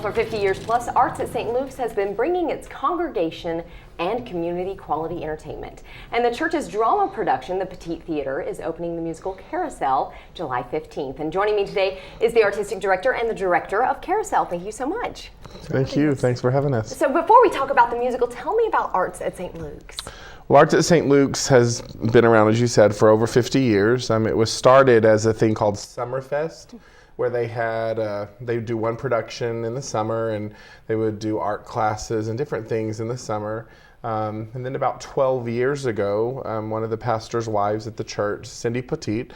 For 50 years plus, Arts at St. Luke's has been bringing its congregation and community quality entertainment. And the church's drama production, the Poteet Theatre, is opening the musical Carousel July 15th. And joining me today is the artistic director and the director of Carousel. Thank you so much. Thank you. Thanks for having us. So before we talk about the musical, tell me about Arts at St. Luke's. Well, Arts at St. Luke's has been around, as you said, for over 50 years. It was started as a thing called Summerfest, where they would do one production in the summer, and they would do art classes and different things in the summer. And then about 12 years ago, one of the pastor's wives at the church, Cindy Poteet,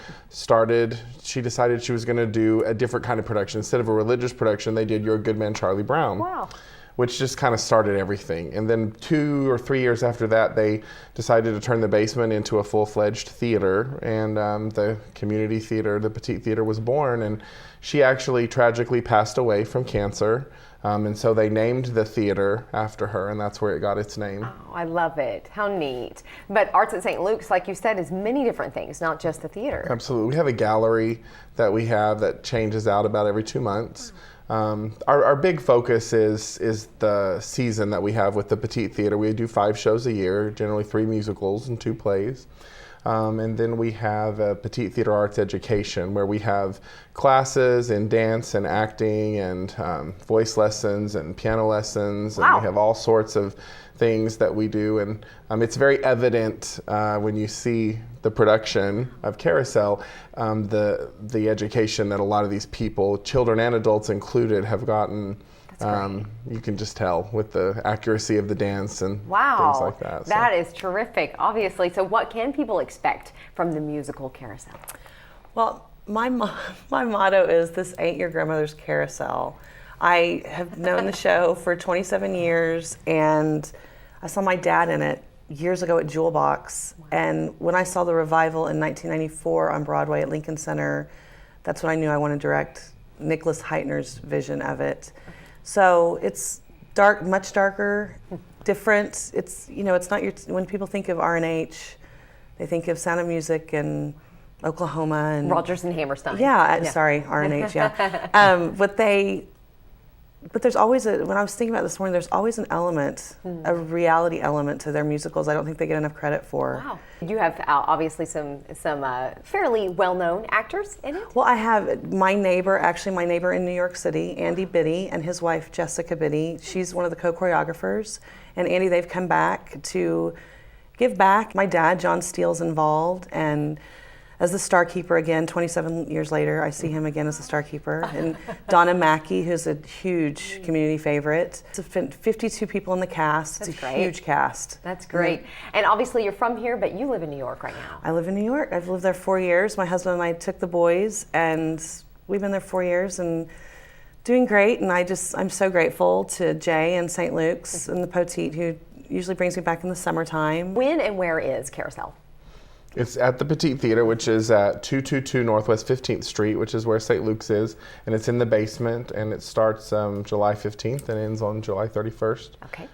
she decided she was going to do a different kind of production. Instead of a religious production, they did You're a Good Man, Charlie Brown. Wow. Which just kind of started everything. And then 2 or 3 years after that, they decided to turn the basement into a full-fledged theater. And the community theater, the Poteet Theatre, was born. And she actually tragically passed away from cancer. And so they named the theater after her, and that's where it got its name. Oh, I love it. How neat. But Arts at St. Luke's, like you said, is many different things, not just the theater. Absolutely. We have a gallery that we have that changes out about every 2 months. Our big focus is the season that we have with the Poteet Theatre. We do 5 shows a year, generally 3 musicals and 2 plays. And then we have a Poteet Theatre Arts Education, where we have classes in dance and acting and voice lessons and piano lessons. Wow. And we have all sorts of things that we do. And it's very evident when you see the production of Carousel, the education that a lot of these people, children and adults included, have gotten. You can just tell with the accuracy of the dance and things like that. So. That is terrific, obviously. So what can people expect from the musical Carousel? Well, my motto is, this ain't your grandmother's carousel. I have known the show for 27 years, and I saw my dad in it years ago at Jewel Box. Wow. And when I saw the revival in 1994 on Broadway at Lincoln Center, that's when I knew I wanted to direct Nicholas Heitner's vision of it. So it's dark, much darker, different. It's not when people think of R&H, they think of Sound of Music and Oklahoma and Rodgers and Hammerstein. Yeah. Sorry, R&H. Yeah. But there's always when I was thinking about this morning, there's always an element, a reality element to their musicals. I don't think they get enough credit for. Wow. You have obviously some fairly well-known actors in it. Well, I have my neighbor in New York City, Andy Biddy, and his wife, Jessica Biddy. She's one of the co-choreographers. And Andy, they've come back to give back. My dad, John Steele's involved, and as the star keeper again, 27 years later, I see him again as the star keeper. And Donna Mackey, who's a huge community favorite. It's 52 people in the cast. It's a huge cast. That's great. And obviously you're from here, but you live in New York right now. I live in New York. I've lived there 4 years. My husband and I took the boys, and we've been there 4 years and doing great. And I'm so grateful to Jay and St. Luke's and the Poteet, who usually brings me back in the summertime. When and where is Carousel? It's at the Poteet Theatre, which is at 222 Northwest 15th Street, which is where St. Luke's is, and it's in the basement, and it starts July 15th and ends on July 31st. Okay.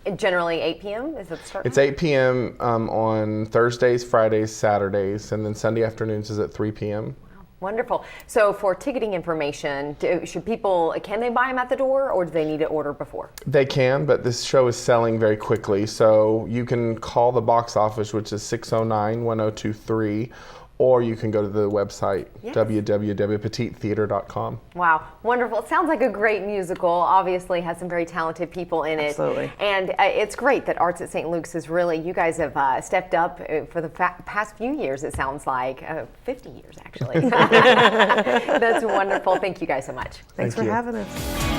And generally 8 p.m. is it the start? It's 8 p.m. On Thursdays, Fridays, Saturdays, and then Sunday afternoons is at 3 p.m. Wonderful. So for ticketing information, can they buy them at the door, or do they need to order before? They can, but this show is selling very quickly. So you can call the box office, which is 609-1023, or you can go to the website, www.poteettheatre.com. Wow, wonderful. It sounds like a great musical. Obviously has some very talented people in it. Absolutely. And it's great that Arts at St. Luke's is really, you guys have stepped up for the past few years, it sounds like. 50 years, actually. That's wonderful. Thank you guys so much. Thanks for having us.